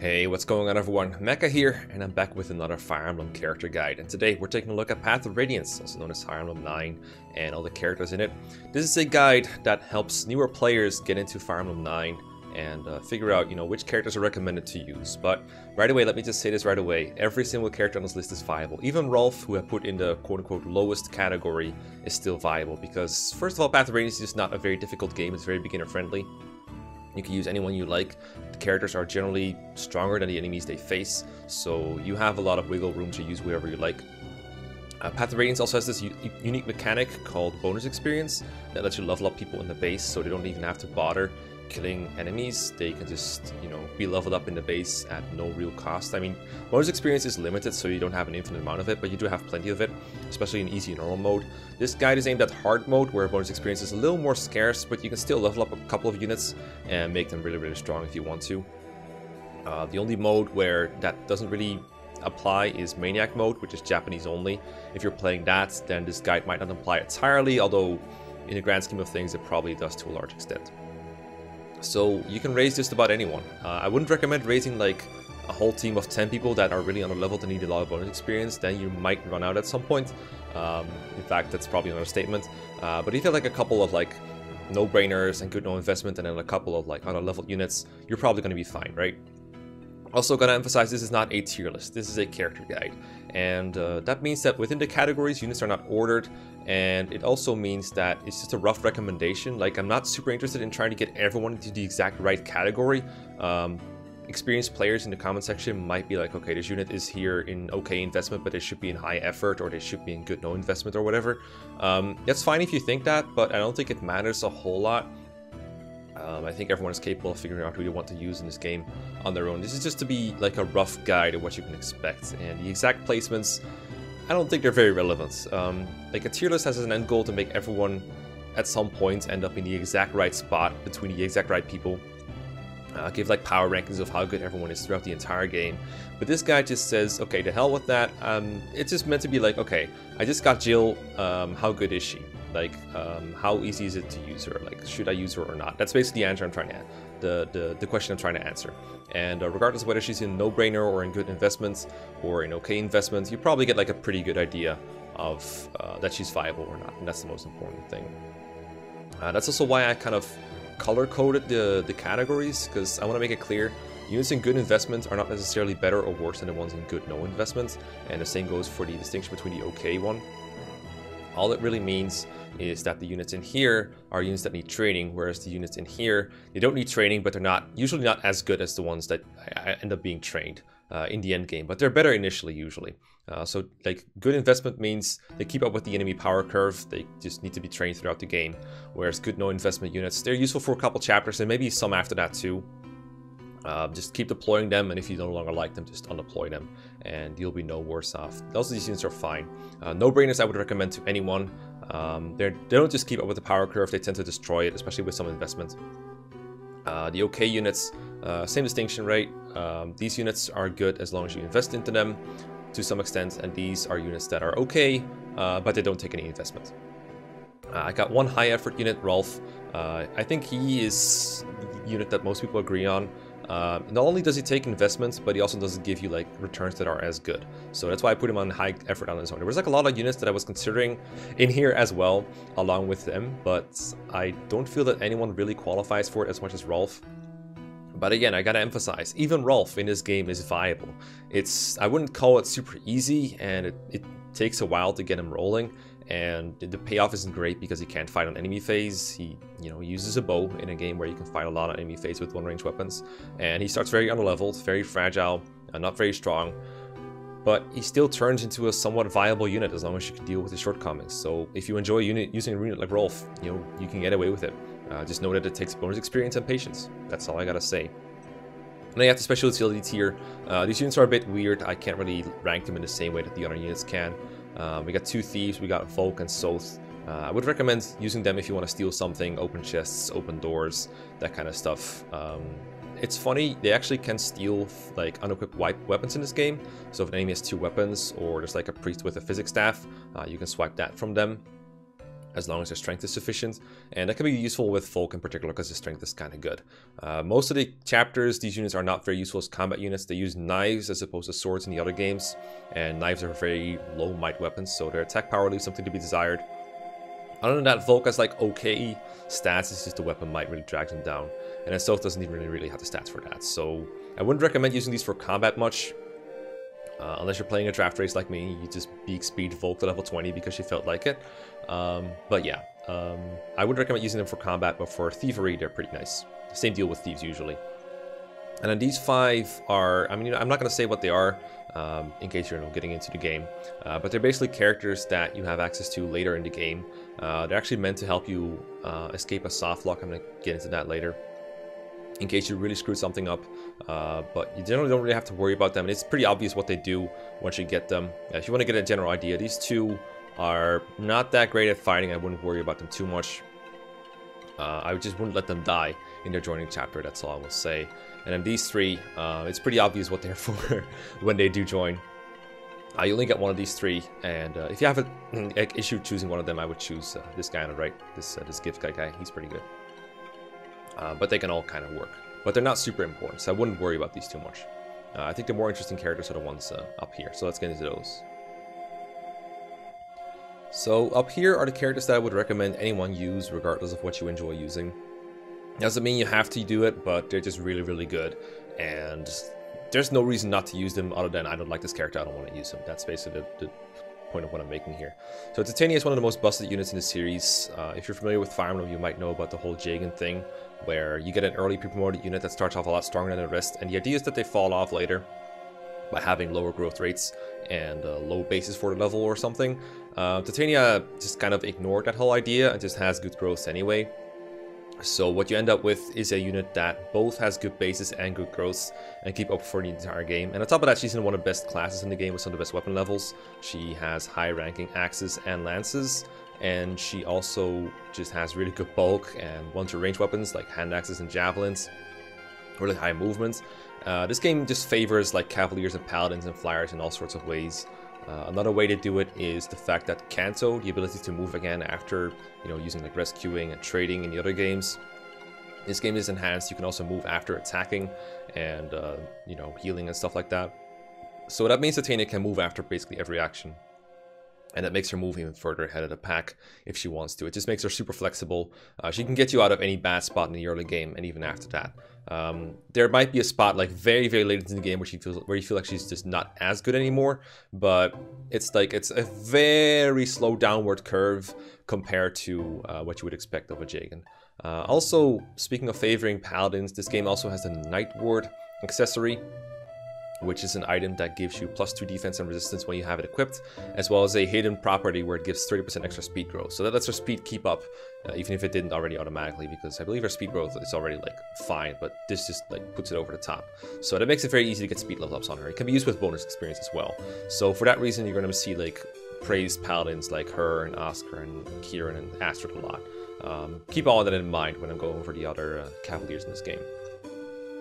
Hey, what's going on everyone? Mecha here, and I'm back with another Fire Emblem character guide. And today we're taking a look at Path of Radiance, also known as Fire Emblem 9, and all the characters in it. This is a guide that helps newer players get into Fire Emblem 9 and figure out, which characters are recommended to use. But right away, let me just say this right away, every single character on this list is viable. Even Rolf, who I put in the quote-unquote lowest category, is still viable. Because, first of all, Path of Radiance is not a very difficult game, it's very beginner-friendly. You can use anyone you like. The characters are generally stronger than the enemies they face, so you have a lot of wiggle room to use whoever you like. Path of Radiance also has this unique mechanic called bonus experience that lets you level up people in the base, so they don't even have to bother killing enemies. They can just, be leveled up in the base at no real cost. I mean, bonus experience is limited, so you don't have an infinite amount of it, but you do have plenty of it, especially in easy and normal mode. This guide is aimed at hard mode, where bonus experience is a little more scarce, but you can still level up a couple of units and make them really, really strong if you want to. The only mode where that doesn't really apply is Maniac mode, which is Japanese only. If you're playing that, then this guide might not apply entirely, although in the grand scheme of things, it probably does to a large extent. So you can raise just about anyone. I wouldn't recommend raising like a whole team of 10 people that are really on a level that need a lot of bonus experience. Then you might run out at some point. In fact, that's probably another statement. But if you have like a couple of like no-brainers and good no investment, and then a couple of like other level units, you're probably going to be fine, right? Also, gonna emphasize, this is not a tier list. This is a character guide, and that means that within the categories, units are not ordered, and it also means that it's just a rough recommendation. Like, I'm not super interested in trying to get everyone into the exact right category. Experienced players in the comment section might be like, okay, this unit is here in okay investment, but they should be in high effort, or they should be in good no investment, or whatever. That's fine if you think that, but I don't think it matters a whole lot. I think everyone is capable of figuring out who they want to use in this game on their own. This is just to be like a rough guide of what you can expect, and the exact placements, I don't think they're very relevant. Like, a tier list has an end goal to make everyone at some point end up in the exact right spot between the exact right people. Give like power rankings of how good everyone is throughout the entire game. But this guy just says, okay, to hell with that. It's just meant to be like, okay, I just got Jill, how good is she? Like, how easy is it to use her? Like, should I use her or not? That's basically the answer I'm trying to the question I'm trying to answer. And regardless of whether she's in no-brainer or in good investments or in okay investments, you probably get like a pretty good idea of that she's viable or not, and that's the most important thing. That's also why I kind of color-coded the categories, because I want to make it clear, units in good investments are not necessarily better or worse than the ones in good no investments, and the same goes for the distinction between the okay one. All it really means is that the units in here are units that need training, whereas the units in here, they don't need training, but they're usually not as good as the ones that end up being trained in the end game, but they're better initially usually. So like, good investment means they keep up with the enemy power curve, they just need to be trained throughout the game, whereas good no investment units, they're useful for a couple chapters and maybe some after that too. Just keep deploying them, and if you no longer like them, just undeploy them, and you'll be no worse off. Also, these units are fine. No-brainers I would recommend to anyone. They don't just keep up with the power curve, they tend to destroy it, especially with some investment. The okay units, same distinction, right? These units are good as long as you invest into them to some extent, and these are units that are okay, but they don't take any investment. I got one high effort unit, Rolf. I think he is the unit that most people agree on. Not only does he take investments, but he also doesn't give you like returns that are as good. So that's why I put him on high effort on his own. There was like a lot of units that I was considering in here as well, along with them, but I don't feel that anyone really qualifies for it as much as Rolf. But again, I gotta emphasize, even Rolf in this game is viable. I wouldn't call it super easy, and it takes a while to get him rolling. And the payoff isn't great because he can't fight on enemy phase. He, uses a bow in a game where you can fight a lot on enemy phase with one-range weapons. And he starts very unleveled, very fragile, and not very strong. But he still turns into a somewhat viable unit as long as you can deal with his shortcomings. So if you enjoy using a unit like Rolf, you can get away with it. Just know that it takes bonus experience and patience. That's all I gotta say. And then you have the special utility tier. These units are a bit weird. I can't really rank them in the same way that the other units can. We got two thieves, we got Volk and Soth. I would recommend using them if you want to steal something, open chests, open doors, that kind of stuff. It's funny, they actually can steal like unequipped weapons in this game. So if an enemy has two weapons, or there's like a priest with a physics staff, you can swipe that from them. as long as their strength is sufficient, and that can be useful with folk in particular because the strength is kind of good. Most of the chapters, these units are not very useful as combat units. They use knives as opposed to swords in the other games, and knives are very low might weapons, so their attack power leaves something to be desired. Other than that, Volk has like okay stats, it's just the weapon might really drag them down, and then Stealth doesn't even really have the stats for that, so I wouldn't recommend using these for combat much. Unless you're playing a draft race like me, you just beak speed Volk to level 20 because you felt like it. But yeah, I would recommend using them for combat, but for thievery, they're pretty nice. Same deal with thieves usually. And then these 5 are, I mean, I'm not going to say what they are in case you're getting into the game, but they're basically characters that you have access to later in the game. They're actually meant to help you escape a soft lock. I'm going to get into that later, in case you really screwed something up, but you generally don't really have to worry about them. And it's pretty obvious what they do once you get them. If you want to get a general idea, these 2 are not that great at fighting. I wouldn't worry about them too much. I just wouldn't let them die in their joining chapter, that's all I will say. And then these 3, it's pretty obvious what they're for when they do join. You only get one of these 3, and if you have an issue choosing one of them, I would choose this guy on the right, this gift guy. He's pretty good. But they can all kind of work. But they're not super important, so I wouldn't worry about these too much. I think the more interesting characters are the ones up here, so let's get into those. So up here are the characters that I would recommend anyone use, regardless of what you enjoy using. Doesn't mean you have to do it, but they're just really, really good. And there's no reason not to use them other than I don't like this character, I don't want to use him. That's basically the point of what I'm making here. So Titania is one of the most busted units in the series. If you're familiar with Fire Emblem, you might know about the whole Jagan thing, where you get an early pre-promoted unit that starts off a lot stronger than the rest, and the idea is that they fall off later by having lower growth rates and low bases for the level or something. Titania just kind of ignored that whole idea and just has good growth anyway. So what you end up with is a unit that both has good bases and good growth and keep up for the entire game. And on top of that, she's in one of the best classes in the game with some of the best weapon levels. She has high ranking axes and lances, and she also just has really good bulk and one to range weapons like hand axes and javelins, really high movement. This game just favors like cavaliers and paladins and flyers in all sorts of ways. Another way to do it is the fact that Kanto, the ability to move again after, using like rescuing and trading in the other games. This game is enhanced. You can also move after attacking and, healing and stuff like that. So that means Titania can move after basically every action. And that makes her move even further ahead of the pack if she wants to. It just makes her super flexible. She can get you out of any bad spot in the early game and even after that. There might be a spot like very, very late in the game where you feel like she's just not as good anymore. But it's a very slow downward curve compared to what you would expect of a Jagan. Also, speaking of favoring paladins, this game also has the Night Ward accessory, which is an item that gives you +2 defense and resistance when you have it equipped, as well as a hidden property where it gives 30% extra speed growth. So that lets her speed keep up, even if it didn't already automatically, because I believe her speed growth is already like fine, but this just like puts it over the top. So that makes it very easy to get speed level ups on her. It can be used with bonus experience as well. So for that reason, you're going to see like praised paladins like her and Oscar and Kirin and Astrid a lot. Keep all of that in mind when I'm going over the other cavaliers in this game.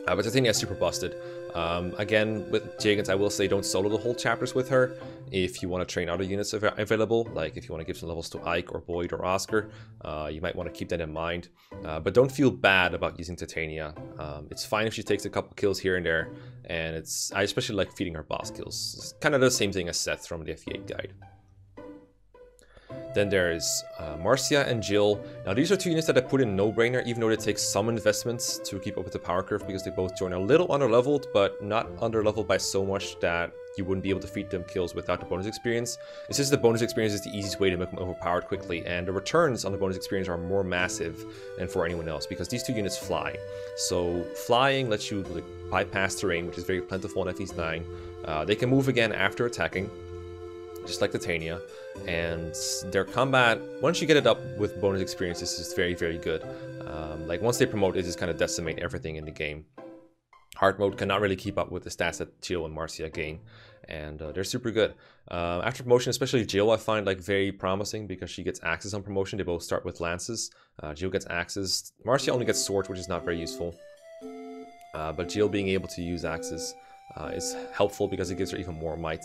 But Titania is super busted. Again, with Jagans, I will say don't solo the whole chapters with her. If you want to train other units available, like if you want to give some levels to Ike or Boyd or Oscar, you might want to keep that in mind. But don't feel bad about using Titania. It's fine if she takes a couple kills here and there, and I especially like feeding her boss kills. It's kind of the same thing as Seth from the FE8 guide. Then there's Marcia and Jill. Now these are 2 units that I put in no-brainer, even though it takes some investments to keep up with the power curve, because they both join a little under-leveled, but not under-leveled by so much that you wouldn't be able to feed them kills without the bonus experience. It's just the bonus experience is the easiest way to make them overpowered quickly, and the returns on the bonus experience are more massive than for anyone else, because these 2 units fly. So flying lets you like bypass terrain, which is very plentiful in FE9. They can move again after attacking, just like Titania, and their combat, once you get it up with bonus experiences, is very, very good. Like once they promote, it just kind of decimate everything in the game. Hard mode cannot really keep up with the stats that Jill and Marcia gain, and they're super good. After promotion, especially Jill, I find like very promising because she gets axes on promotion. They both start with lances. Jill gets axes. Marcia only gets swords, which is not very useful. But Jill being able to use axes is helpful because it gives her even more might.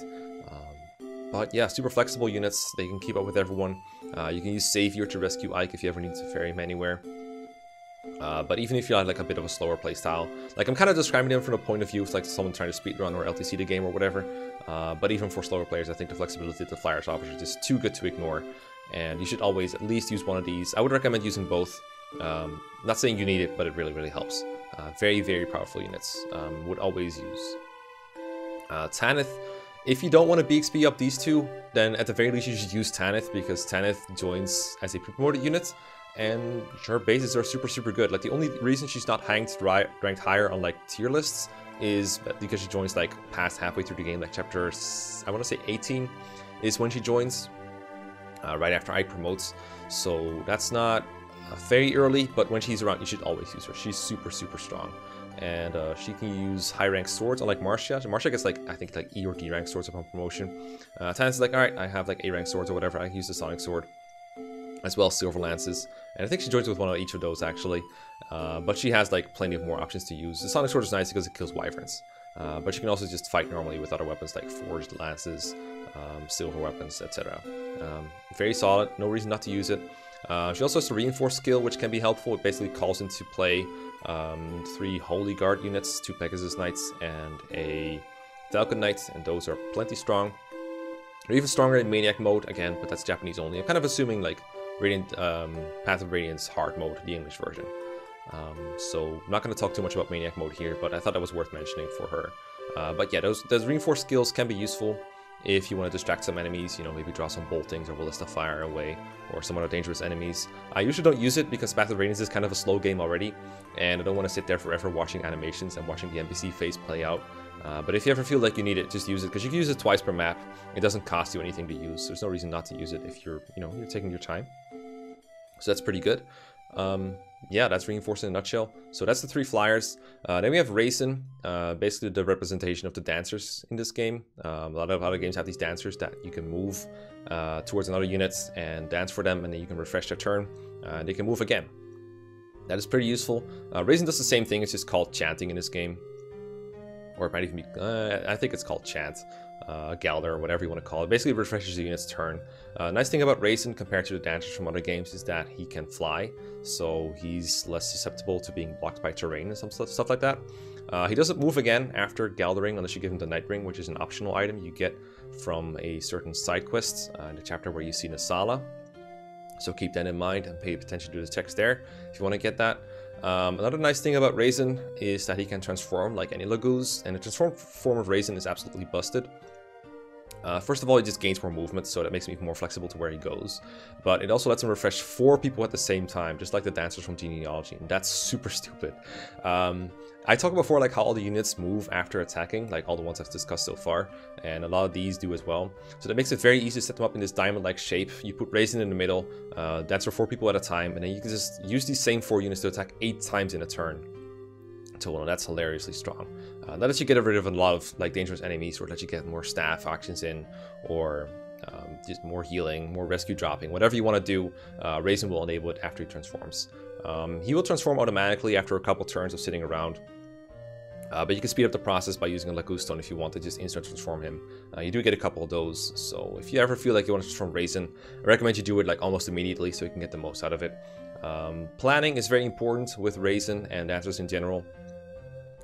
But yeah, super flexible units. They can keep up with everyone. You can use Savior to rescue Ike if you ever need to ferry him anywhere. But even if you had like a bit of a slower playstyle, like I'm kind of describing them from a point of view of like someone trying to speedrun or LTC the game or whatever. But even for slower players, I think the flexibility that the Flyers offers is just too good to ignore. And you should always at least use one of these. I would recommend using both. Not saying you need it, but it really, really helps. Very, very powerful units. Would always use. Tanith. If you don't want to BXP up these two, then at the very least you should use Tanith, because Tanith joins as a promoted unit, and her bases are super, super good. Like the only reason she's not ranked higher on like tier lists is because she joins like past halfway through the game, like chapter, I want to say 18 is when she joins, right after Ike promotes. So that's not very early, but when she's around, you should always use her. She's super, super strong. And she can use high rank swords, unlike Marcia. So Marcia gets like, I think like E or D rank swords upon promotion. Tanith is like, alright, I have like A rank swords or whatever, I can use the Sonic Sword. As well as Silver Lances. And I think she joins with one of each of those actually. But she has like plenty of more options to use. The Sonic Sword is nice because it kills wyverns. But she can also just fight normally with other weapons like Forged Lances, Silver Weapons, etc. Very solid, no reason not to use it. She also has the Reinforce skill, which can be helpful. It basically calls into play 3 Holy Guard units, 2 Pegasus Knights, and a Falcon Knight, and those are plenty strong. They're even stronger in Maniac mode, again, but that's Japanese only. I'm kind of assuming like Radiant, Path of Radiance hard mode, the English version. So I'm not going to talk too much about Maniac mode here, but I thought that was worth mentioning for her. But yeah, those Reinforce skills can be useful if you want to distract some enemies, you know, maybe draw some boltings or ballista fire away, or some other dangerous enemies. I usually don't use it because Path of Radiance is kind of a slow game already, and I don't want to sit there forever watching animations and watching the NPC phase play out. But if you ever feel like you need it, just use it, because you can use it twice per map. It doesn't cost you anything to use. There's no reason not to use it if you're, you know, you're taking your time. So that's pretty good. Yeah, that's Reinforced in a nutshell. So that's the 3 flyers. Then we have Raisin, basically the representation of the dancers in this game. A lot of other games have these dancers that you can move towards another unit and dance for them, and then you can refresh their turn. They can move again. That is pretty useful. Raisin does the same thing, it's just called chanting in this game. Or it might even be, I think it's called chant. Galder, or whatever you want to call it. Basically refreshes the unit's turn. Nice thing about Raisin compared to the dancers from other games is that he can fly, so he's less susceptible to being blocked by terrain and some stuff like that. He doesn't move again after Galdering unless you give him the Night Ring, which is an optional item you get from a certain side quest in the chapter where you see Nasala. So keep that in mind and pay attention to the text there if you want to get that. Another nice thing about Raisin is that he can transform like any Lagoons, and the transformed form of Raisin is absolutely busted. First of all, he just gains more movement, so that makes him even more flexible to where he goes. But it also lets him refresh 4 people at the same time, just like the dancers from Genealogy, and that's super stupid. I talked before like how all the units move after attacking, like all the ones I've discussed so far, and a lot of these do as well. So that makes it very easy to set them up in this diamond-like shape. You put Raisin in the middle, dance for 4 people at a time, and then you can just use these same 4 units to attack 8 times in a turn. Total, that's hilariously strong. That lets you get rid of a lot of like dangerous enemies, or let you get more staff actions in, or just more healing, more rescue dropping, whatever you want to do. Raisin will enable it after he transforms. He will transform automatically after a couple turns of sitting around, but you can speed up the process by using a Lagoon Stone if you want to just instant transform him. You do get a couple of those, so if you ever feel like you want to transform Raisin, I recommend you do it like almost immediately so you can get the most out of it. Planning is very important with Raisin and dancers in general,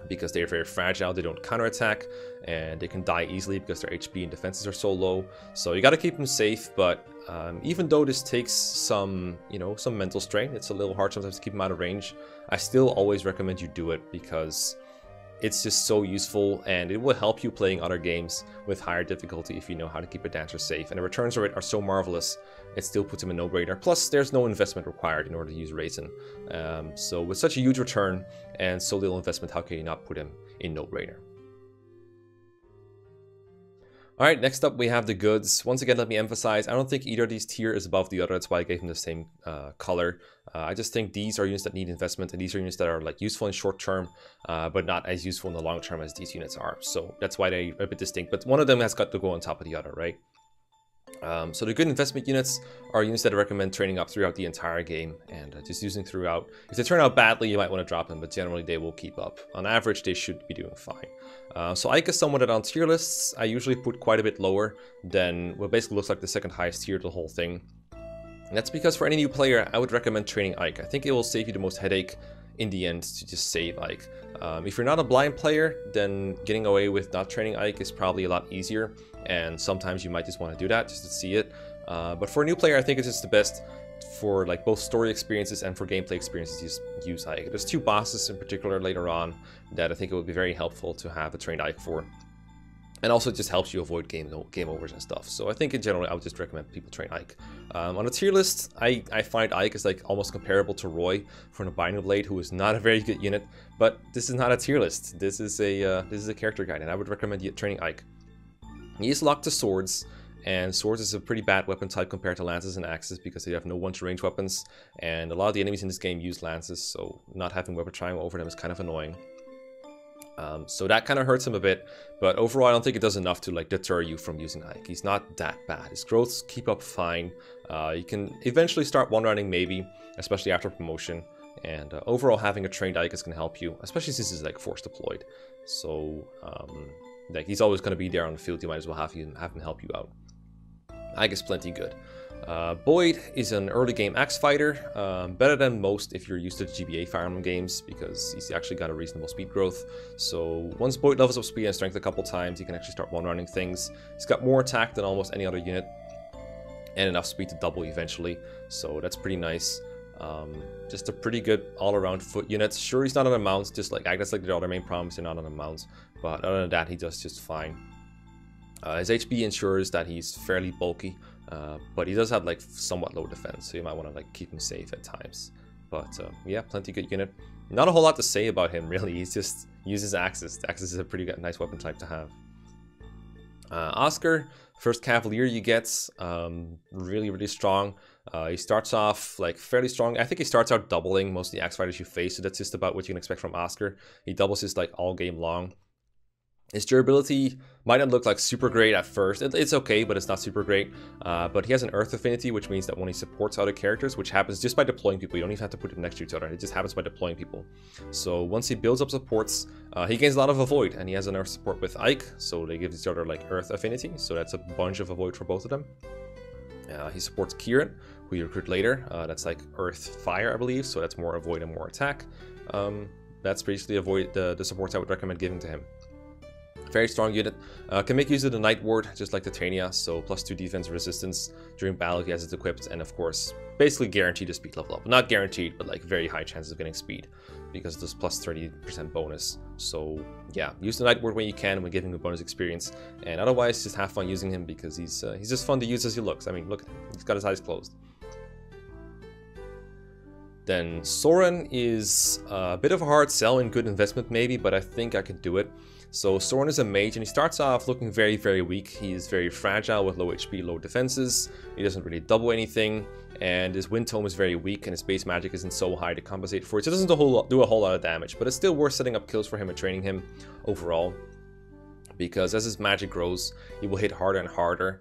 because they're very fragile, they don't counterattack, and they can die easily because their HP and defenses are so low. So you gotta keep them safe, but even though this takes some, you know, some mental strain, it's a little hard sometimes to keep them out of range, I still always recommend you do it, because it's just so useful, and it will help you playing other games with higher difficulty if you know how to keep a dancer safe. And the returns rate are so marvelous, it still puts him a no-brainer. Plus, there's no investment required in order to use Raisin. So with such a huge return and so little investment, how can you not put him in no-brainer? Alright, next up we have the goods. Once again, let me emphasize, I don't think either of these tier is above the other. That's why I gave them the same color. I just think these are units that need investment, and these are units that are like useful in short term, but not as useful in the long term as these units are. So that's why they're a bit distinct. But one of them has got to go on top of the other, right? So the good investment units are units that I recommend training up throughout the entire game and just using throughout. If they turn out badly, you might want to drop them, but generally they will keep up. On average, they should be doing fine. So Ike is somewhat on tier lists. I usually put quite a bit lower than what basically looks like the second highest tier of the whole thing. And that's because for any new player, I would recommend training Ike. I think it will save you the most headache in the end to just save Ike. If you're not a blind player, then getting away with not training Ike is probably a lot easier. And sometimes you might just want to do that just to see it. But for a new player, I think it's just the best for like both story experiences and for gameplay experiences to use Ike. There's two bosses in particular later on that I think it would be very helpful to have a trained Ike for. And also it just helps you avoid game overs and stuff. So I think in general, I would just recommend people train Ike. On a tier list, I find Ike is like almost comparable to Roy from the Binding Blade, who is not a very good unit. But this is not a tier list. This is a character guide, and I would recommend you training Ike. He is locked to swords, and swords is a pretty bad weapon type compared to lances and axes because they have no one-to-range weapons, and a lot of the enemies in this game use lances, so not having weapon triangle over them is kind of annoying. So that kind of hurts him a bit, but overall I don't think it does enough to like deter you from using Ike. He's not that bad. His growths keep up fine. You can eventually start one-running maybe, especially after promotion, and overall having a trained Ike is going to help you, especially since he's like force deployed. So like he's always going to be there on the field. You might as well have him help you out. Ike is plenty good. Boyd is an early game axe fighter, better than most if you're used to the GBA Fire Emblem games because he's actually got a reasonable speed growth. So once Boyd levels up speed and strength a couple times, he can actually start one-running things. He's got more attack than almost any other unit and enough speed to double eventually, so that's pretty nice. Just a pretty good all-around foot unit. Sure, he's not on a mount, just like that's like the other main problem, they're not on a mount, but other than that, he does just fine. His HP ensures that he's fairly bulky, but he does have like somewhat low defense, so you might want to like keep him safe at times. But yeah, plenty good unit. Not a whole lot to say about him really. He's just uses axes. The axes is a pretty good, nice weapon type to have. Oscar, first Cavalier you get, really strong. He starts off like fairly strong. I think he starts out doubling most of the axe fighters you face, so that's just about what you can expect from Oscar. He doubles his like all game long. His durability might not look like super great at first. It's okay, but it's not super great. But he has an earth affinity, which means that when he supports other characters, which happens just by deploying people, you don't even have to put them next to each other. It just happens by deploying people. So once he builds up supports, he gains a lot of avoid, and he has an earth support with Ike, so they give each other like earth affinity. So that's a bunch of avoid for both of them. He supports Kirin, who you recruit later. That's like earth fire, I believe, so that's more avoid and more attack. That's basically avoid the supports I would recommend giving to him. Very strong unit. Can make use of the Night Ward, just like Titania, so +2 defense resistance during battle he has it equipped, and of course, basically guaranteed to speed level up. Not guaranteed, but like very high chances of getting speed, because of this +30% bonus. So yeah, use the Night Ward when you can, when giving him a bonus experience, and otherwise just have fun using him, because he's just fun to use as he looks. I mean, look at him, he's got his eyes closed. Then Soren is a bit of a hard sell and good investment maybe, but I think I can do it. So Soren is a mage, and he starts off looking very weak. He's very fragile with low HP, low defenses. He doesn't really double anything, and his wind tome is very weak, and his base magic isn't so high to compensate for it. So it doesn't do a whole lot of damage, but it's still worth setting up kills for him and training him overall, because as his magic grows, he will hit harder and harder.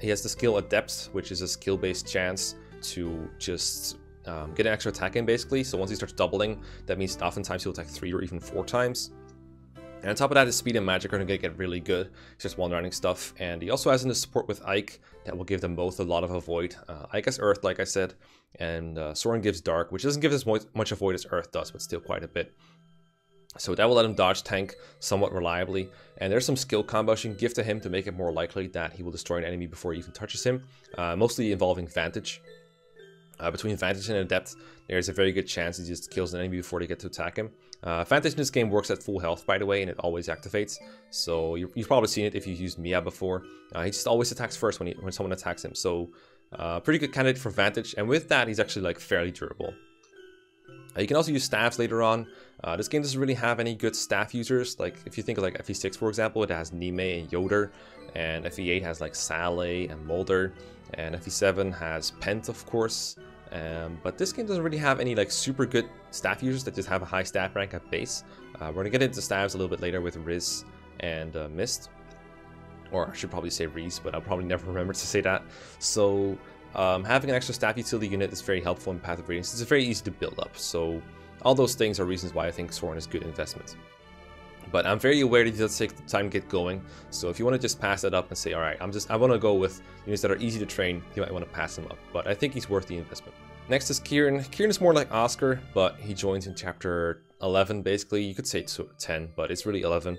He has the skill Adept, which is a skill-based chance to just get an extra attack in basically. So once he starts doubling, that means oftentimes he'll attack 3 or even 4 times. And on top of that, his speed and magic are going to get really good. It's just one-running stuff. And he also has in his support with Ike that will give them both a lot of avoid. Ike has Earth, like I said, and Soren gives Dark, which doesn't give as much avoid as Earth does, but still quite a bit. So that will let him dodge tank somewhat reliably. And there's some skill combos you can give to him to make it more likely that he will destroy an enemy before he even touches him, mostly involving Vantage. Between Vantage and Adept, there's a very good chance he just kills an enemy before they get to attack him. Vantage in this game works at full health, by the way, and it always activates. So you've probably seen it if you've used Mia before. He just always attacks first when someone attacks him. So pretty good candidate for Vantage, and with that, he's actually like fairly durable. You can also use staffs later on. This game doesn't really have any good staff users. Like if you think of like FE6, for example, it has Nime and Yoder, and FE8 has like Saleh and Mulder, and FE7 has Pent, of course. But this game doesn't really have any like super good staff users that just have a high stat rank at base. We're gonna get into staffs a little bit later with Riz and Mist. or I should probably say Reese, but I'll probably never remember to say that. So having an extra staff utility unit is very helpful in Path of Radiance. It's very easy to build up, so all those things are reasons why I think Soren is a good investment. But I'm very aware that it does take time to get going, so if you want to just pass that up and say, alright, I want to go with units that are easy to train, you might want to pass them up, but I think he's worth the investment. Next is Kirin. Kirin is more like Oscar, but he joins in chapter 11 basically. You could say 10, but it's really 11.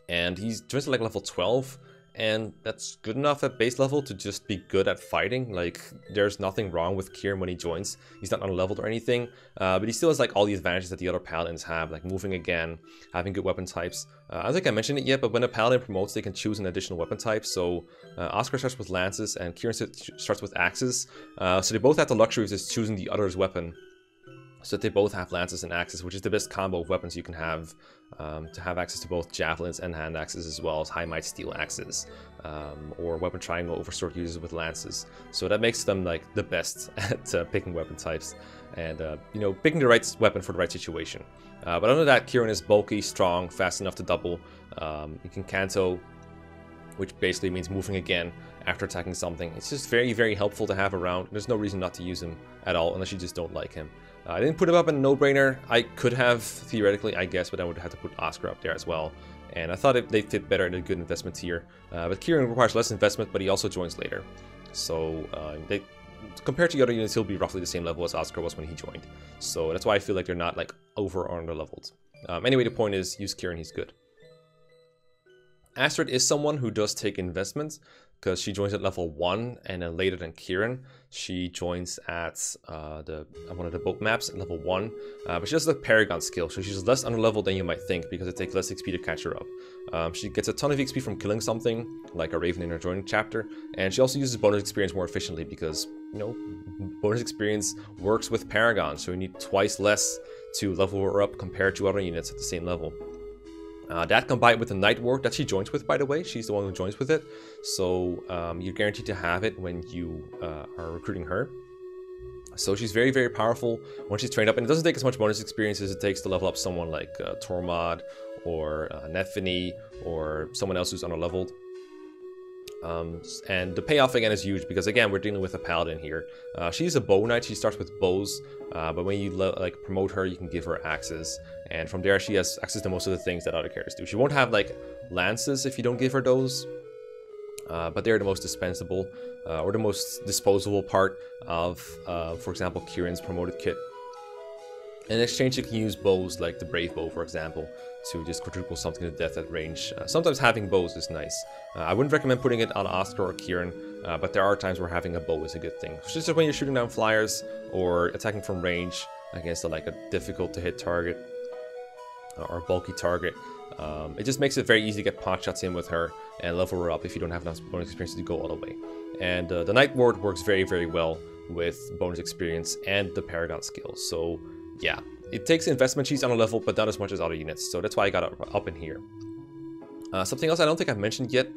And he joins at like level 12, and that's good enough at base level to just be good at fighting. Like, there's nothing wrong with Kirin when he joins. He's not unleveled or anything, but he still has like all the advantages that the other paladins have, like moving again, having good weapon types. I don't think I mentioned it yet, but when a paladin promotes, they can choose an additional weapon type. So Oscar starts with lances and Kirin starts with axes. So they both have the luxury of just choosing the other's weapon, so that they both have lances and axes, which is the best combo of weapons you can have, to have access to both javelins and hand axes, as well as high might steel axes, or weapon triangle over sword users with lances. So that makes them like the best at picking weapon types and you know, picking the right weapon for the right situation. But other than that, Kirin is bulky, strong, fast enough to double. You can canto, which basically means moving again after attacking something. It's just very, very helpful to have around. There's no reason not to use him at all, unless you just don't like him. I didn't put him up in a no-brainer. I could have, theoretically, I guess, but I would have to put Oscar up there as well. And I thought they fit better in a good investment tier. But Kirin requires less investment, but he also joins later. So compared to the other units, he'll be roughly the same level as Oscar was when he joined. So that's why I feel like they're not like over or under leveled. Anyway, the point is, use Kirin, he's good. Astrid is someone who does take investments, because she joins at level 1, and then later than Kirin, she joins at one of the boat maps at level 1. But she does the Paragon skill, so she's less underleveled than you might think, because it takes less XP to catch her up. She gets a ton of XP from killing something, like a Raven in her joining chapter, and she also uses bonus experience more efficiently, because, you know, bonus experience works with Paragon, so you need twice less to level her up compared to other units at the same level. That combined with the Night Ward that she joins with, by the way, she's the one who joins with it, so you're guaranteed to have it when you are recruiting her. So she's very, very powerful when she's trained up, and it doesn't take as much bonus experience as it takes to level up someone like Tormod or Nefini or someone else who's underleveled. And the payoff again is huge, because again, we're dealing with a paladin here. She's a bow knight, she starts with bows, but when you like promote her, you can give her axes, and from there she has access to most of the things that other characters do. She won't have like lances if you don't give her those, but they're the most dispensable, or the most disposable part of, for example, Kirin's promoted kit. In exchange, you can use bows like the Brave Bow, for example, to just quadruple something to death at range. Sometimes having bows is nice. I wouldn't recommend putting it on Oscar or Kirin, but there are times where having a bow is a good thing. It's just when you're shooting down flyers or attacking from range against a difficult to hit target or a bulky target. It just makes it very easy to get pot shots in with her and level her up if you don't have enough bonus experience to go all the way. And the Night Ward works very, very well with bonus experience and the Paragon skills. So yeah, it takes investment. She's on a level, but not as much as other units, so that's why I got it up in here. Something else I don't think I've mentioned yet,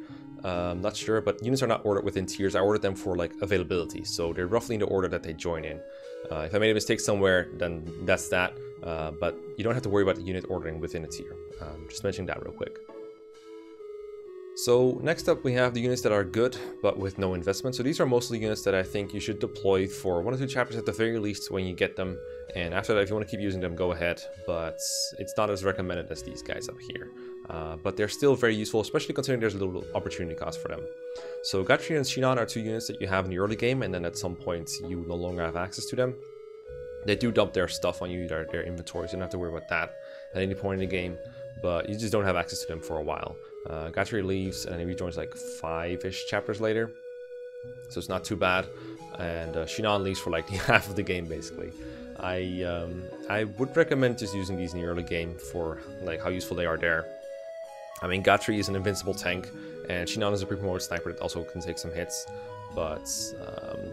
I'm not sure, but units are not ordered within tiers. I ordered them for like availability, so they're roughly in the order that they join in. If I made a mistake somewhere, then that's that, but you don't have to worry about the unit ordering within a tier. Just mentioning that real quick. So next up we have the units that are good, but with no investment. So these are mostly units that I think you should deploy for 1 or 2 chapters at the very least when you get them. And after that, if you want to keep using them, go ahead. But it's not as recommended as these guys up here. But they're still very useful, especially considering there's a little opportunity cost for them. So Gatri and Xinon are 2 units that you have in the early game, and then at some point you no longer have access to them. They do dump their stuff on you, their inventory, so you don't have to worry about that at any point in the game. But you just don't have access to them for a while. Gatri leaves and he rejoins like 5-ish chapters later, so it's not too bad. And Xinon leaves for like half of the game basically. I would recommend just using these in the early game for like how useful they are there. I mean, Gatri is an invincible tank, and Xinon is a pre-promoted sniper that also can take some hits. But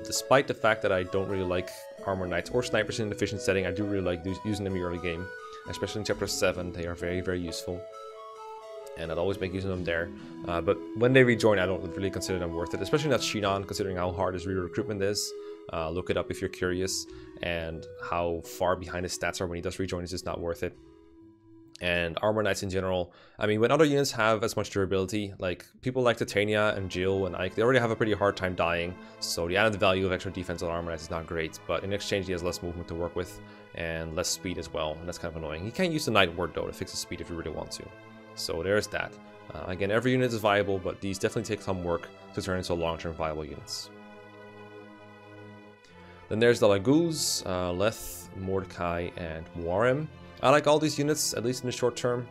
despite the fact that I don't really like armor knights or snipers in an efficient setting, I do really like using them in the early game. Especially in chapter 7, they are very, very useful. And I'd always make use of them there. But when they rejoin, I don't really consider them worth it. Especially not Xinon, considering how hard his re-recruitment is. Look it up if you're curious. And how far behind his stats are when he does rejoin is just not worth it. And Armor Knights in general, I mean, when other units have as much durability, like people like Titania and Jill and Ike, they already have a pretty hard time dying, so the added value of extra defense on Armor Knights is not great, but in exchange he has less movement to work with and less speed as well, and that's kind of annoying. He can't use the Night Ward though to fix his speed if you really want to, so there's that. Again, every unit is viable, but these definitely take some work to turn into long-term viable units. Then there's the Lagoons, Leth, Mordecai, and Warren. I like all these units, at least in the short term.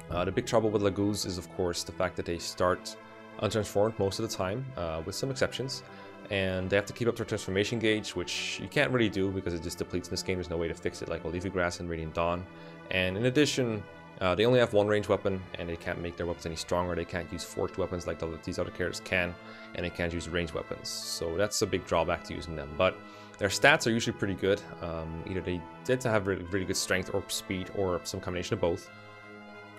The big trouble with Lagoons is, of course, the fact that they start untransformed most of the time, with some exceptions. And they have to keep up their transformation gauge, which you can't really do because it just depletes in this game. There's no way to fix it like Leafy Grass and Radiant Dawn. And in addition, they only have one ranged weapon, and they can't make their weapons any stronger. They can't use forged weapons like these other characters can, and they can't use ranged weapons. So that's a big drawback to using them. But their stats are usually pretty good. Either they tend to have really good strength or speed, or some combination of both,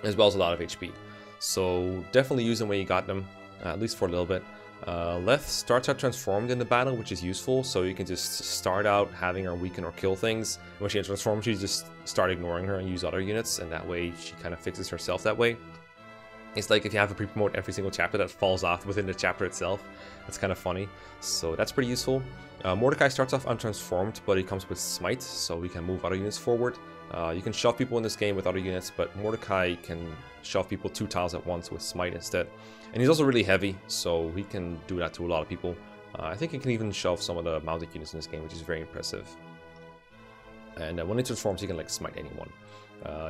as well as a lot of HP. So definitely use them when you got them, at least for a little bit. Leth starts out transformed in the battle, which is useful, so you can just start out having her weaken or kill things. When she transforms, you just start ignoring her and use other units, and that way she kind of fixes herself that way. It's like if you have a pre-promote every single chapter that falls off within the chapter itself. That's kind of funny, so that's pretty useful. Mordecai starts off untransformed, but he comes with Smite, so we can move other units forward. You can shove people in this game with other units, but Mordecai can shove people 2 tiles at once with Smite instead. And he's also really heavy, so he can do that to a lot of people. I think he can even shove some of the mounted units in this game, which is very impressive. And when he transforms, he can like smite anyone.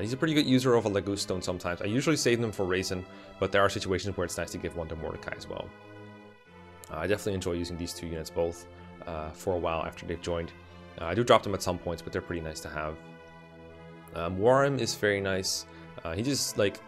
He's a pretty good user of a Lagoon Stone sometimes. I usually save them for Raisin, but there are situations where it's nice to give one to Mordecai as well. I definitely enjoy using these two units both for a while after they've joined. I do drop them at some points, but they're pretty nice to have. Warren is very nice. He just like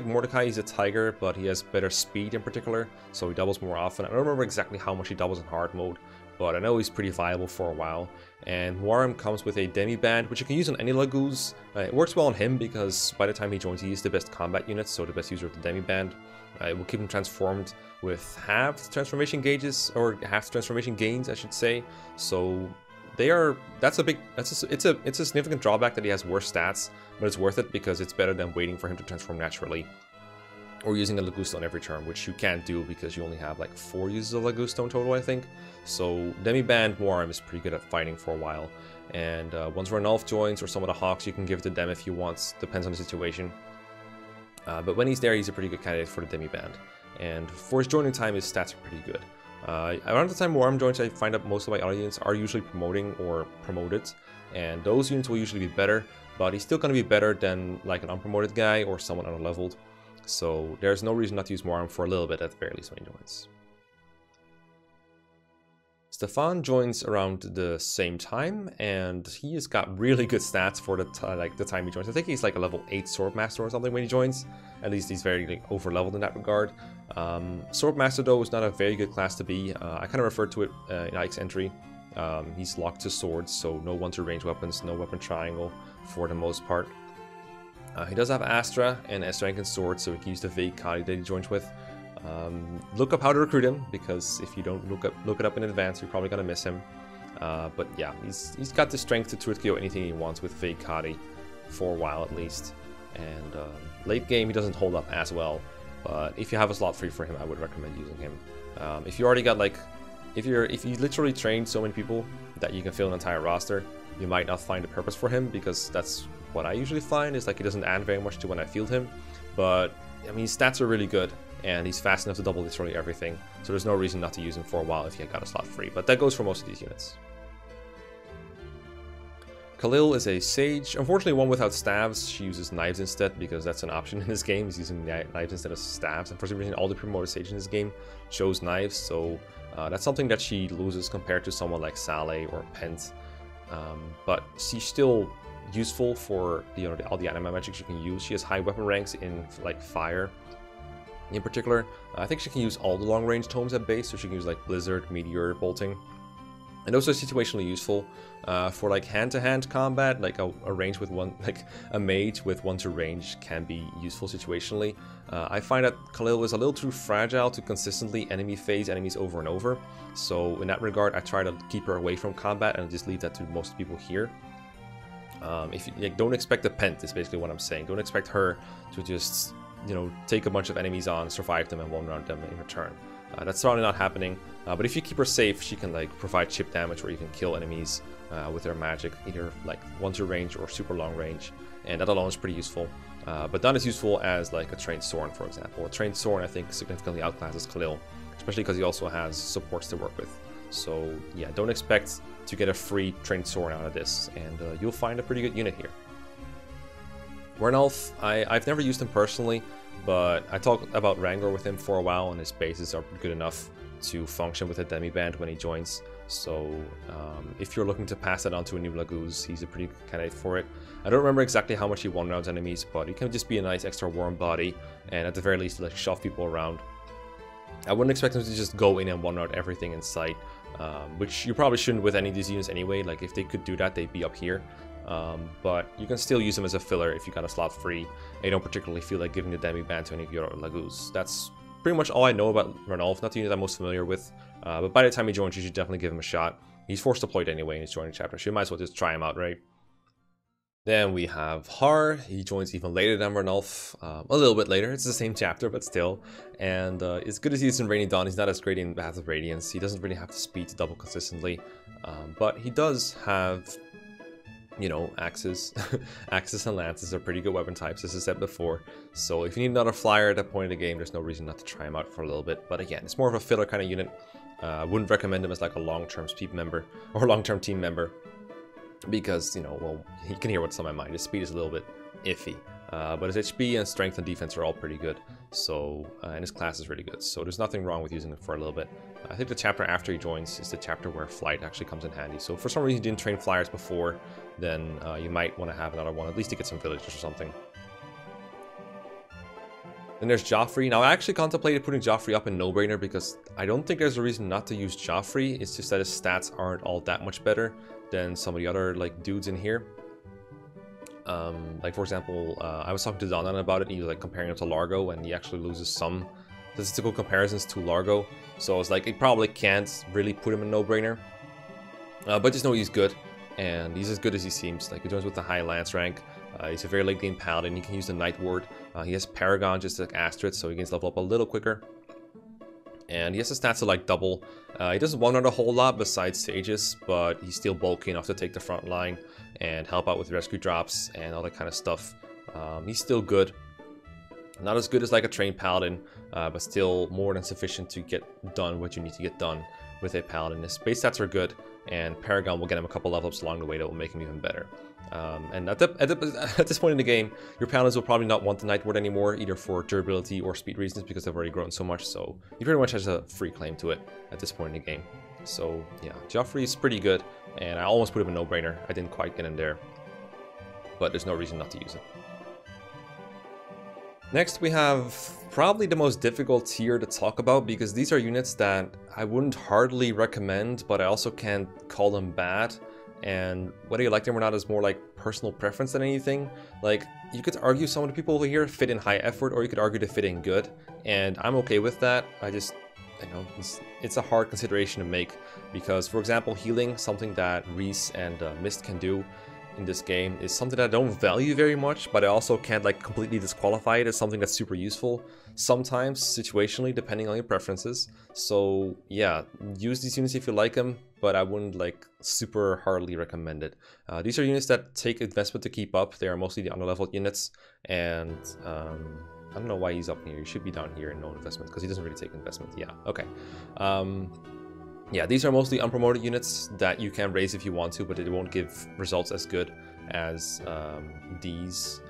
Mordecai, he's a tiger, but he has better speed in particular, so he doubles more often. I don't remember exactly how much he doubles in hard mode, but I know he's pretty viable for a while. And Warren comes with a demi-band, which you can use on any Lagoons. It works well on him because by the time he joins, he is the best combat unit, so the best user of the demi-band. It will keep him transformed with half transformation gauges, or half transformation gains, I should say. So it's a significant drawback that he has worse stats, but it's worth it because it's better than waiting for him to transform naturally, or using a Lagoon Stone every turn, which you can't do because you only have like 4 uses of Lagoon Stone total, I think. So demi-band Warren is pretty good at fighting for a while, and once Ronald joins or some of the Hawks, you can give it to them if you want, depends on the situation. But when he's there, he's a pretty good candidate for the demi-band, and for his joining time, his stats are pretty good. Around the time Warren joins, I find that most of my other units are usually promoting or promoted, and those units will usually be better, but he's still going to be better than like an unpromoted guy or someone underleveled. So there's no reason not to use Warren for a little bit at the very least when he joins. Stefan joins around the same time, and he has got really good stats for the time he joins. I think he's like a level 8 Swordmaster or something when he joins. At least he's very over leveled in that regard. Swordmaster though is not a very good class to be. I kind of referred to it in Ike's entry. He's locked to swords, so no one-to range weapons, no weapon triangle for the most part. He does have Astra and S-rank in swords, so he can use the Vague Kali that he joins with. Look up how to recruit him, because if you don't look it up in advance, you're probably gonna miss him. But yeah, he's got the strength to truth KO anything he wants with Vague Kali for a while at least. And late game he doesn't hold up as well, but if you have a slot free for him, I would recommend using him. If you already got if you literally trained so many people that you can fill an entire roster, you might not find a purpose for him, because that's what I usually find, is like he doesn't add very much to when I field him. But I mean, his stats are really good, and he's fast enough to double literally everything, so there's no reason not to use him for a while if you got a slot free, but that goes for most of these units. Khalil is a sage, unfortunately one without staves. She uses knives instead, because that's an option in this game. He's using knives instead of staves, and for some reason all the promoted sages in this game chose knives, so that's something that she loses compared to someone like Saleh or Pent. But she's still useful for all the anima magics you can use. She has high weapon ranks in like fire in particular. I think she can use all the long range tomes at base, so she can use like Blizzard, Meteor, Bolting, and those are situationally useful. For like hand-to-hand combat, like a range with one, like a mage with 1-to range can be useful situationally. I find that Khalil is a little too fragile to consistently enemy phase enemies over and over, so in that regard I try to keep her away from combat and just leave that to most people here. If you, like, don't expect a pent is basically what I'm saying. Don't expect her to just, you know, take a bunch of enemies on, survive them, and one round them in return. That's probably not happening. But if you keep her safe, she can like provide chip damage where you can kill enemies with her magic, either like 1-2 range or super long range, and that alone is pretty useful. But not as useful as like a trained Soren, for example. A trained Soren, I think, significantly outclasses Khalil, especially because he also has supports to work with. So yeah, don't expect to get a free trained Soren out of this, and you'll find a pretty good unit here. Ronald, I've never used him personally, but I talked about Rangor with him for a while, and his bases are good enough to function with a demiband when he joins. So if you're looking to pass that on to a new Lagoons, he's a pretty good candidate for it. I don't remember exactly how much he one-rounds enemies, but he can just be a nice extra worm body, and at the very least like shove people around. I wouldn't expect him to just go in and one-round everything in sight, which you probably shouldn't with any of these units anyway. Like if they could do that, they'd be up here. But you can still use them as a filler if you got a slot free and you don't particularly feel like giving the demiband to any of your Lagoons. That's pretty much all I know about Ronald, not the unit I'm most familiar with. But by the time he joins, you should definitely give him a shot. He's force deployed anyway in his joining chapter, so you might as well just try him out, right? Then we have Har. He joins even later than Ronald, a little bit later. It's the same chapter, but still. And as good as he is in Rainy Dawn, he's not as great in Path of Radiance. He doesn't really have the speed to double consistently, but he does have, you know, axes. Axes and lances are pretty good weapon types, as I said before. So if you need another flyer at that point in the game, there's no reason not to try him out for a little bit. But again, it's more of a filler kind of unit. I wouldn't recommend him as like a long-term speed member or long-term team member, because, you know, well, you can hear what's on my mind. His speed is a little bit iffy, but his HP and strength and defense are all pretty good. So and his class is really good. So there's nothing wrong with using him for a little bit. I think the chapter after he joins is the chapter where flight actually comes in handy. So if for some reason you didn't train flyers before, then you might want to have another one, at least to get some villagers or something. Then there's Joffrey. Now I actually contemplated putting Joffrey up in No-Brainer because I don't think there's a reason not to use Joffrey. It's just that his stats aren't all that much better than some of the other like dudes in here. Like for example, I was talking to Xinon about it. He was like comparing it to Largo, and he actually loses some statistical comparisons to Largo. So I was like, it probably can't really put him in No-Brainer. But just know he's good, and he's as good as he seems. Like he joins with the high lance rank. He's a very late game paladin. He can use the Night Ward. He has Paragon just like Astrid, so he can level up a little quicker. And he has the stats to like double. He doesn't one-round a whole lot besides Sages, but he's still bulky enough to take the front line and help out with rescue drops and all that kind of stuff. He's still good. Not as good as like a trained paladin, but still more than sufficient to get done what you need to get done with a paladin. His base stats are good, and Paragon will get him a couple level ups along the way that will make him even better. And at this point in the game, your paladins will probably not want the Night Ward anymore, either for durability or speed reasons, because they've already grown so much. So he pretty much has a free claim to it at this point in the game. So yeah, Joffrey is pretty good, and I almost put him in No-Brainer. I didn't quite get in there, but there's no reason not to use it. Next we have probably the most difficult tier to talk about, because these are units that I wouldn't hardly recommend, but I also can't call them bad. And whether you like them or not is more like personal preference than anything. Like, you could argue some of the people over here fit in high effort, or you could argue they fit in good, and I'm okay with that. I just, you know, it's a hard consideration to make, because for example, healing, something that Reese and Mist can do in this game, is something that I don't value very much, but I also can't like completely disqualify it as something that's super useful sometimes, situationally, depending on your preferences. So yeah, use these units if you like them, but I wouldn't like super hardly recommend it. These are units that take investment to keep up. They are mostly the underleveled units, and I don't know why he's up here. He should be down here in no investment, because he doesn't really take investment. Yeah, okay. Yeah, these are mostly unpromoted units that you can raise if you want to, but it won't give results as good as these.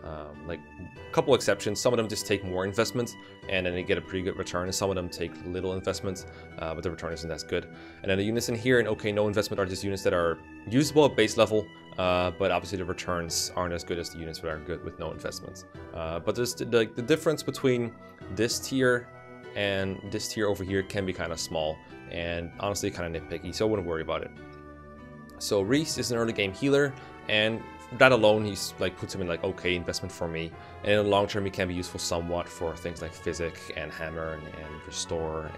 Like, a couple exceptions. Some of them just take more investment, and then they get a pretty good return, and some of them take little investment, but the return isn't as good. And then the units in here, and okay, no investment, are just units that are usable at base level, but obviously the returns aren't as good as the units that are good with no investment. But there's the difference between this tier and this tier over here can be kind of small, and honestly kind of nitpicky, so I wouldn't worry about it. So Reese is an early game healer, and that alone, he's like puts him in like okay investment for me. And in the long term, he can be useful somewhat for things like Physic and Hammer and Restore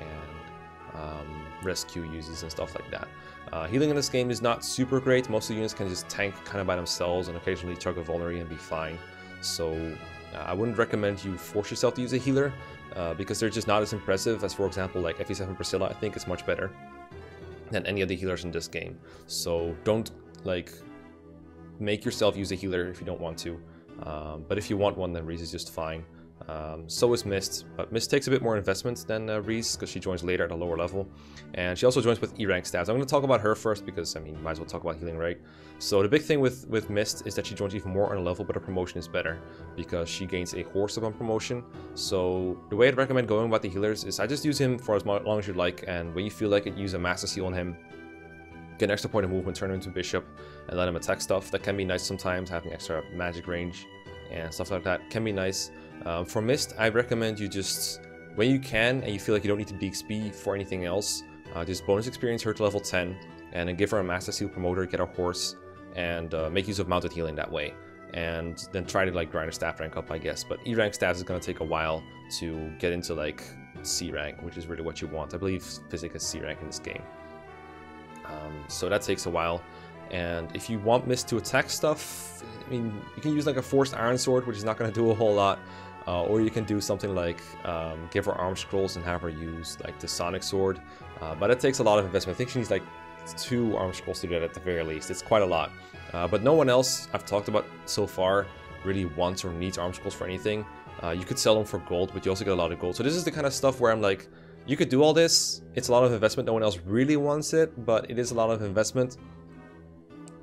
rescue uses and stuff like that. Healing in this game is not super great. Most of the units can just tank kind of by themselves and occasionally chug a vulnerary and be fine. So I wouldn't recommend you force yourself to use a healer because they're just not as impressive as, for example, like FE7 Priscilla. I think is much better than any of the healers in this game. So don't like make yourself use a healer if you don't want to. But if you want one, then Reese is just fine. So is Mist, but Mist takes a bit more investment than Reese because she joins later at a lower level, and she also joins with E rank stats. I'm going to talk about her first because, I mean, might as well talk about healing, right? So the big thing with Mist is that she joins even more on a level, but her promotion is better because she gains a horse upon promotion. So the way I'd recommend going about the healers is I just use him for as long as you like, and when you feel like it, use a Master Seal on him, get an extra point of movement, turn him into Bishop, and let him attack stuff. That can be nice sometimes, having extra magic range and stuff like that can be nice. For Mist, I recommend you just, when you can and you feel like you don't need to DXP for anything else, just bonus experience her to level 10 and then give her a Master Seal promoter, get a horse, and make use of mounted healing that way. And then try to like grind her staff rank up, I guess. But E rank stats is going to take a while to get into like C rank, which is really what you want. I believe Physic is C rank in this game. So that takes a while. And if you want Mist to attack stuff, I mean, you can use like a Forced Iron Sword, which is not going to do a whole lot. Or you can do something like give her arm scrolls and have her use like the Sonic Sword. But it takes a lot of investment. I think she needs like 2 arm scrolls to do that at the very least. It's quite a lot. But no one else I've talked about so far really wants or needs arm scrolls for anything. You could sell them for gold, but you also get a lot of gold. So this is the kind of stuff where I'm like, you could do all this. It's a lot of investment. No one else really wants it, but it is a lot of investment.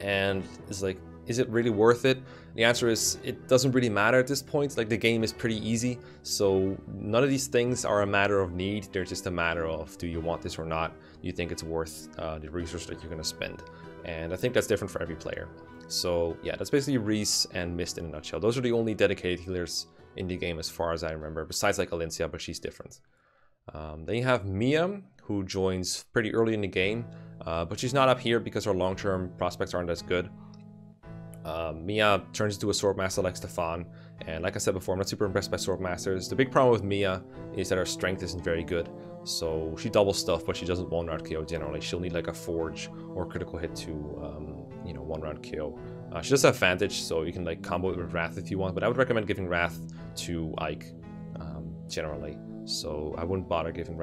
And it's like, is it really worth it? The answer is, it doesn't really matter at this point. Like, the game is pretty easy, so none of these things are a matter of need. They're just a matter of, do you want this or not? Do you think it's worth the resource that you're going to spend? And I think that's different for every player. So yeah, that's basically Reese and Mist in a nutshell. Those are the only dedicated healers in the game as far as I remember, besides like Elincia, but she's different. Then you have Mia, who joins pretty early in the game, but she's not up here because her long-term prospects aren't as good. Mia turns into a Swordmaster like Stefan, and like I said before, I'm not super impressed by Swordmasters. The big problem with Mia is that her strength isn't very good, so she doubles stuff, but she doesn't one-round KO generally. She'll need like a Forge or critical hit to, you know, one-round KO. She does have Vantage, so you can like combo it with Wrath if you want, but I would recommend giving Wrath to Ike, generally. So I wouldn't bother giving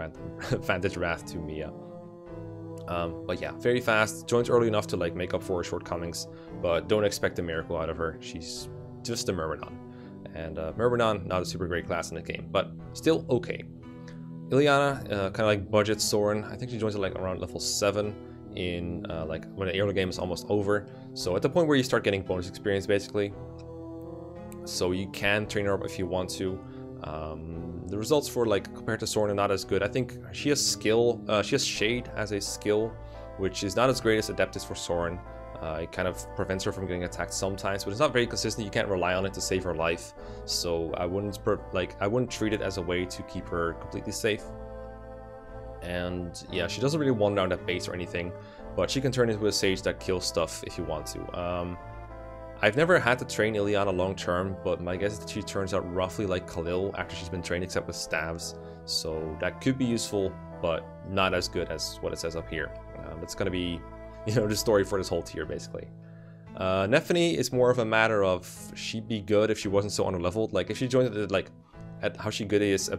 Vantage Wrath to Mia. But yeah, very fast, joins early enough to like make up for her shortcomings, but don't expect a miracle out of her. She's just a Myrmidon. And Myrmidon, not a super great class in the game, but still okay. Ileana, kind of like budget Soren. I think she joins at like around level 7 in like when the early game is almost over. So at the point where you start getting bonus experience basically. So you can train her up if you want to. The results for like compared to Soren are not as good. I think she has skill, she has Shade as a skill, which is not as great as Adeptus for Soren. It kind of prevents her from getting attacked sometimes, but it's not very consistent. You can't rely on it to save her life. So I wouldn't treat it as a way to keep her completely safe. And yeah, she doesn't really one round at base or anything, but she can turn into a sage that kills stuff if you want to. I've never had to train Ileana long term, but my guess is that she turns out roughly like Khalil after she's been trained except with staves. So that could be useful, but not as good as what it says up here. That's going to be, you know, the story for this whole tier basically. Nephany is more of a matter of she'd be good if she wasn't so underleveled. Like if she joined at how she good is,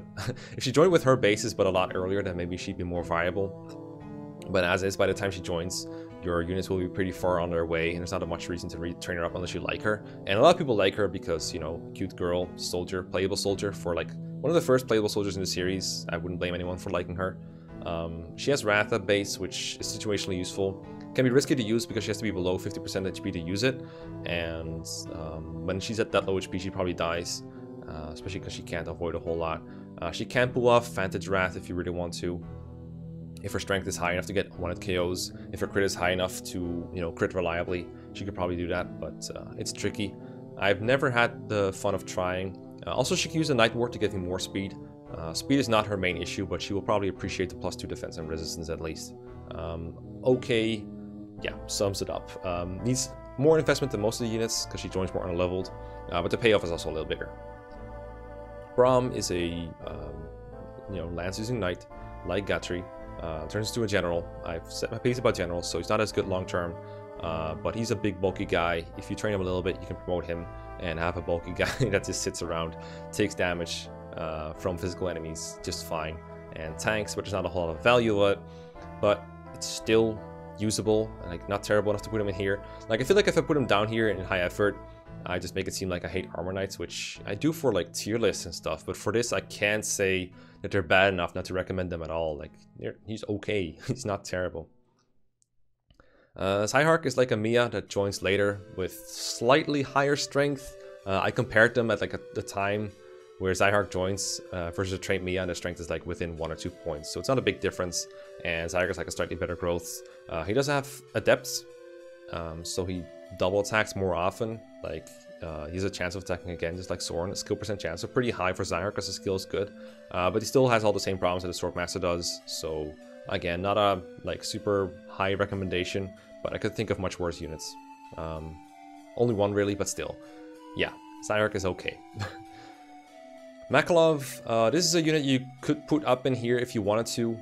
if she joined with her bases but a lot earlier, then maybe she'd be more viable. But as is, by the time she joins, your units will be pretty far on their way, and there's not much reason to train her up unless you like her. And a lot of people like her because, you know, cute girl, soldier, playable soldier, for like one of the first playable soldiers in the series. I wouldn't blame anyone for liking her. She has Wrath at base, which is situationally useful. Can be risky to use because she has to be below 50% HP to use it, and when she's at that low HP, she probably dies, especially because she can't avoid a whole lot. She can pull off Vantage Wrath if you really want to. If her strength is high enough to get one-hit KOs, if her crit is high enough to, you know, crit reliably, she could probably do that, but it's tricky. I've never had the fun of trying. Also, she can use the Night Ward to give me more speed. Speed is not her main issue, but she will probably appreciate the +2 defense and resistance at least. Okay, yeah, sums it up. Needs more investment than most of the units because she joins more underleveled, but the payoff is also a little bigger. Braum is a, you know, lance-using knight, like Gatry. Turns into a general. I've set my pace about general, so he's not as good long term. But he's a big bulky guy. If you train him a little bit, you can promote him and have a bulky guy that just sits around, takes damage from physical enemies just fine, and tanks, but there's not a whole lot of value of it. But it's still usable, and like not terrible enough to put him in here. Like I feel like if I put him down here in high effort, I just make it seem like I hate armor knights, which I do for like tier lists and stuff. But for this, I can't say that they're bad enough not to recommend them at all. Like he's okay. He's not terrible. Zyhark is like a Mia that joins later with slightly higher strength. I compared them at like the time where Zyhark joins versus a trained Mia, and the strength is like within 1 or 2 points. So it's not a big difference, and Zyhark is like a slightly better growth. He does have adepts, so he double attacks more often. Like he has a chance of attacking again, just like Soren, a skill percent chance. So pretty high for Zyhark because his skill is good. But he still has all the same problems that the Swordmaster does. So again, not a like super high recommendation, but I could think of much worse units. Only one really, but still. Yeah, Zyhark is okay. Makalov, this is a unit you could put up in here if you wanted to.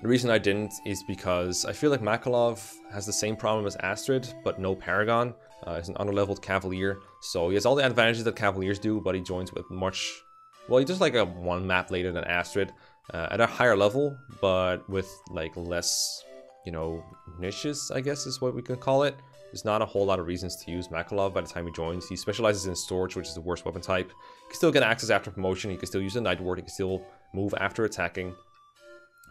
The reason I didn't is because I feel like Makalov has the same problem as Astrid, but no Paragon. He's an underleveled Cavalier, so he has all the advantages that Cavaliers do, but he joins with much... Well, he does like a 1 map later than Astrid, at a higher level, but with like less, you know, niches, I guess is what we can call it. There's not a whole lot of reasons to use Makalov by the time he joins. He specializes in storage, which is the worst weapon type. He can still get access after promotion. He can still use the Night Ward. He can still move after attacking.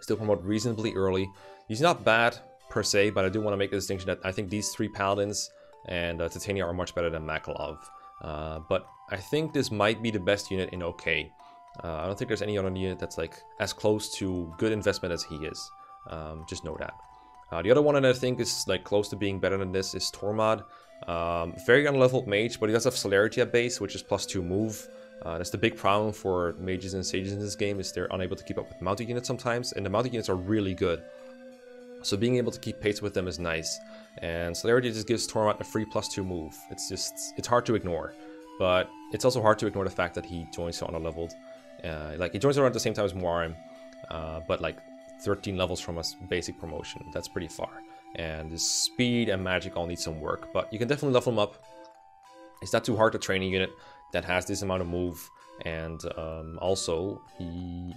Still promote reasonably early. He's not bad per se, but I do want to make the distinction that I think these 3 Paladins and Titania are much better than Makalov. But I think this might be the best unit in OK. I don't think there's any other unit that's like as close to good investment as he is. Just know that. The other one that I think is like close to being better than this is Tormod. Very unleveled mage, but he does have celerity at base, which is +2 move. That's the big problem for mages and sages in this game, is they're unable to keep up with mounted units sometimes, and the mounted units are really good. So being able to keep pace with them is nice. And celerity just gives Tormod a free +2 move. It's hard to ignore. But it's also hard to ignore the fact that he joins so underleveled. Like he joins around the same time as Moarim, but like 13 levels from a basic promotion. That's pretty far. And his speed and magic all need some work, but you can definitely level him up. It's not too hard to train a unit that has this amount of move, and also he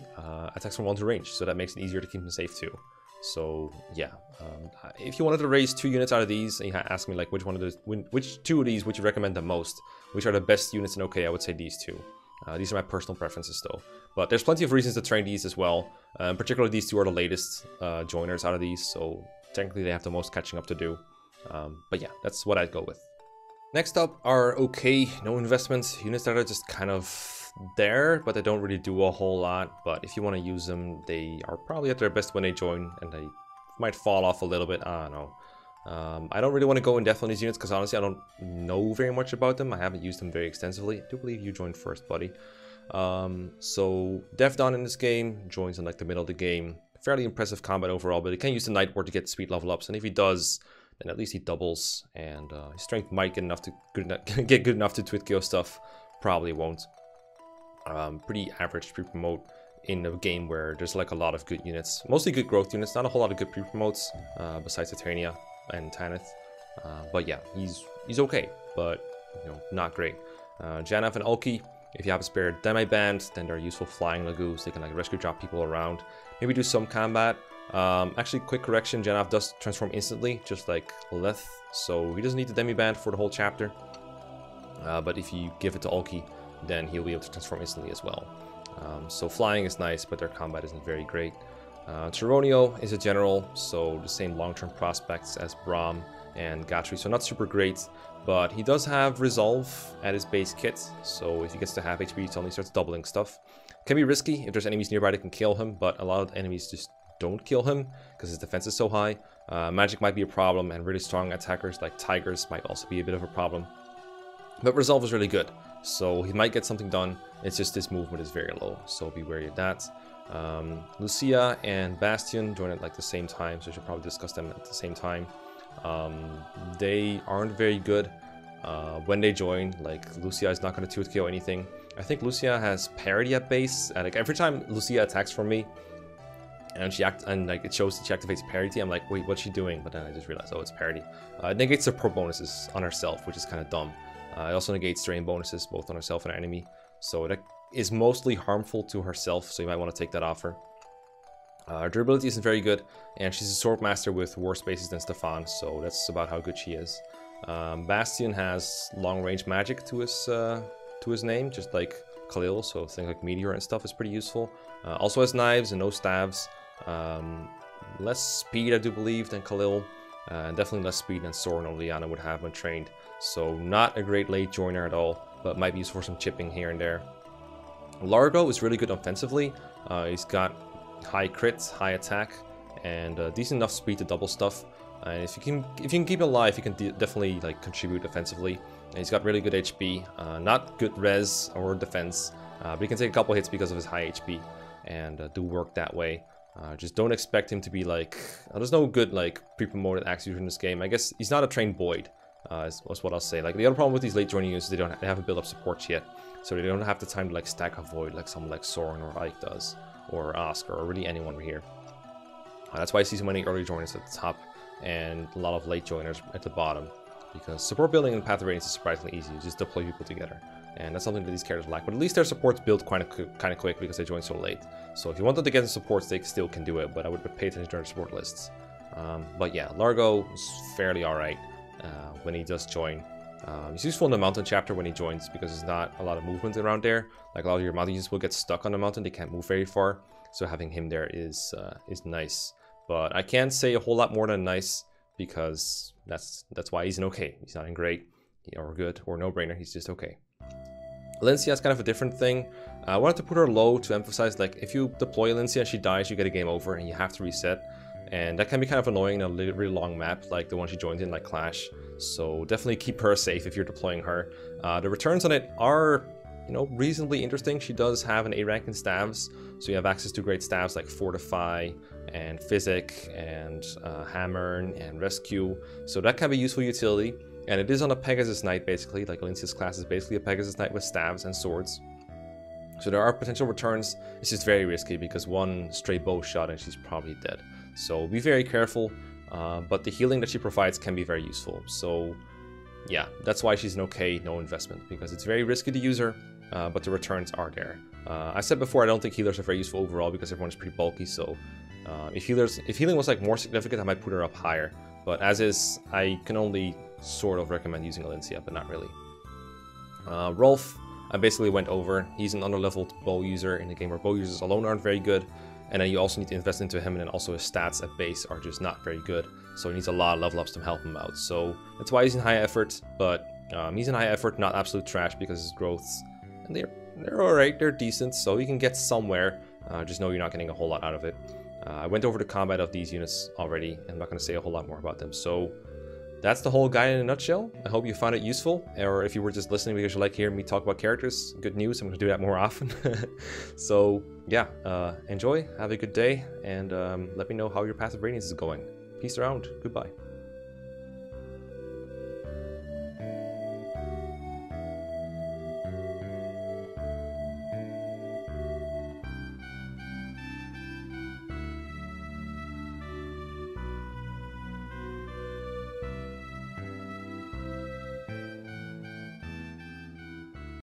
attacks from 1 to range, so that makes it easier to keep him safe too. So yeah, if you wanted to raise 2 units out of these, and you ask me like which 2 of these would you recommend the most, which are the best units in OK, I would say these 2. These are my personal preferences though, but there's plenty of reasons to train these as well. Particularly these 2 are the latest joiners out of these, so technically they have the most catching up to do. But yeah, that's what I'd go with. Next up are OK, no investments, units that are just kind of there, but they don't really do a whole lot. But if you want to use them, they are probably at their best when they join, and they might fall off a little bit. I don't know. I don't really want to go in depth on these units because honestly I don't know very much about them. I haven't used them very extensively. I do believe you joined first, buddy. So Devdon in this game joins in like the middle of the game. Fairly impressive combat overall, but he can use the Night Ward to get speed level ups, and if he does, then at least he doubles, and his strength might get good enough to twit kill stuff. Probably won't. Pretty average pre-promote in a game where there's like a lot of good units, mostly good growth units, not a whole lot of good pre-promotes besides Titania and Tanith. But yeah, he's okay, but you know, not great. Jannaf and Ulki, if you have a spare demi-band, then they're useful flying Lagoons. They can like rescue drop people around, maybe do some combat. Actually, quick correction, Jannaf does transform instantly, just like Leth, so he doesn't need the demi-band for the whole chapter. But if you give it to Ulki, then he'll be able to transform instantly as well. So flying is nice, but their combat isn't very great. Cerroneo is a general, so the same long-term prospects as Braum and Gatry, so not super great, but he does have Resolve at his base kit, so if he gets to half HP, he suddenly starts doubling stuff. Can be risky if there's enemies nearby that can kill him, but a lot of enemies just don't kill him because his defense is so high. Magic might be a problem, and really strong attackers like Tigers might also be a bit of a problem. But Resolve is really good, so he might get something done. It's just his movement is very low, so be wary of that. Lucia and Bastion join at like the same time, so I should probably discuss them at the same time. They aren't very good when they join. Like Lucia is not going to 2-KO anything. I think Lucia has parity at base. Like every time Lucia attacks for me, And like it shows that she activates parity. I'm like, wait, what's she doing? But then I just realized, oh, it's parity. It negates support bonuses on herself, which is kind of dumb. It also negates strain bonuses both on herself and her enemy. So that is mostly harmful to herself, so you might want to take that off her. Her durability isn't very good, and she's a Swordmaster with worse bases than Stefan, so that's about how good she is. Bastion has long-range magic to his name, just like Khalil, so things like Meteor and stuff is pretty useful. Also has knives and no staves. Less speed, I do believe, than Khalil, and definitely less speed than Soren or Ileana would have when trained. So not a great late joiner at all, but might be useful for some chipping here and there. Largo is really good offensively. He's got high crits, high attack, and decent enough speed to double stuff. And if you can keep it alive, he can definitely like contribute offensively. And he's got really good HP, not good res or defense, but he can take a couple hits because of his high HP and do work that way. Just don't expect him to be like... there's no good like pre-promoted axe user in this game. I guess he's not a trained Boyd, is what I'll say. Like the other problem with these late joining units is they haven't built up supports yet, so they don't have the time to like stack a Void like someone like Soren or Ike does, or Oscar, or really anyone here. That's why I see so many early joiners at the top and a lot of late joiners at the bottom, because support building in Path of Radiance is surprisingly easy. You just deploy people together, and that's something that these characters lack. But at least their support's built kind of quick because they join so late. So if you wanted to get the supports, they still can do it, but I would pay attention to their support lists. But yeah, Largo is fairly alright when he does join. He's useful in the mountain chapter when he joins because there's not a lot of movement around there. Like a lot of your mountain units will get stuck on the mountain, they can't move very far. So having him there is nice. But I can't say a whole lot more than nice, because that's why he's an okay. He's not in great or good or no-brainer, he's just okay. Elincia is kind of a different thing. I wanted to put her low to emphasize, like, if you deploy Elincia and she dies, you get a game over and you have to reset. And that can be kind of annoying in a really long map, like the one she joined in, like Clash. So definitely keep her safe if you're deploying her. The returns on it are, you know, reasonably interesting. She does have an A rank in staves, so you have access to great staves like Fortify and Physic and Hammer and Rescue. So that can be useful utility. And it is on a Pegasus Knight, basically. Like Elincia's class is basically a Pegasus Knight with staves and swords. So there are potential returns. It's just very risky because one stray bow shot and she's probably dead. So be very careful. But the healing that she provides can be very useful. So yeah, that's why she's an okay no investment, because it's very risky to use her, but the returns are there. I said before, I don't think healers are very useful overall because everyone's pretty bulky. So if healing was like more significant, I might put her up higher. But as is, I can only sort of recommend using Elincia, but not really. Rolf, I basically went over. He's an under-leveled bow user in a game where bow users alone aren't very good. And then you also need to invest into him, and then also his stats at base are just not very good. So he needs a lot of level ups to help him out. So that's why he's in high effort, but he's in high effort, not absolute trash, because his growths, and they're alright, they're decent, so you can get somewhere. Just know you're not getting a whole lot out of it. I went over the combat of these units already, and I'm not going to say a whole lot more about them. So that's the whole guide in a nutshell. I hope you found it useful, or if you were just listening because you like hearing me talk about characters, good news, I'm going to do that more often. So yeah, enjoy, have a good day, and let me know how your Path of Radiance is going. Peace around, goodbye.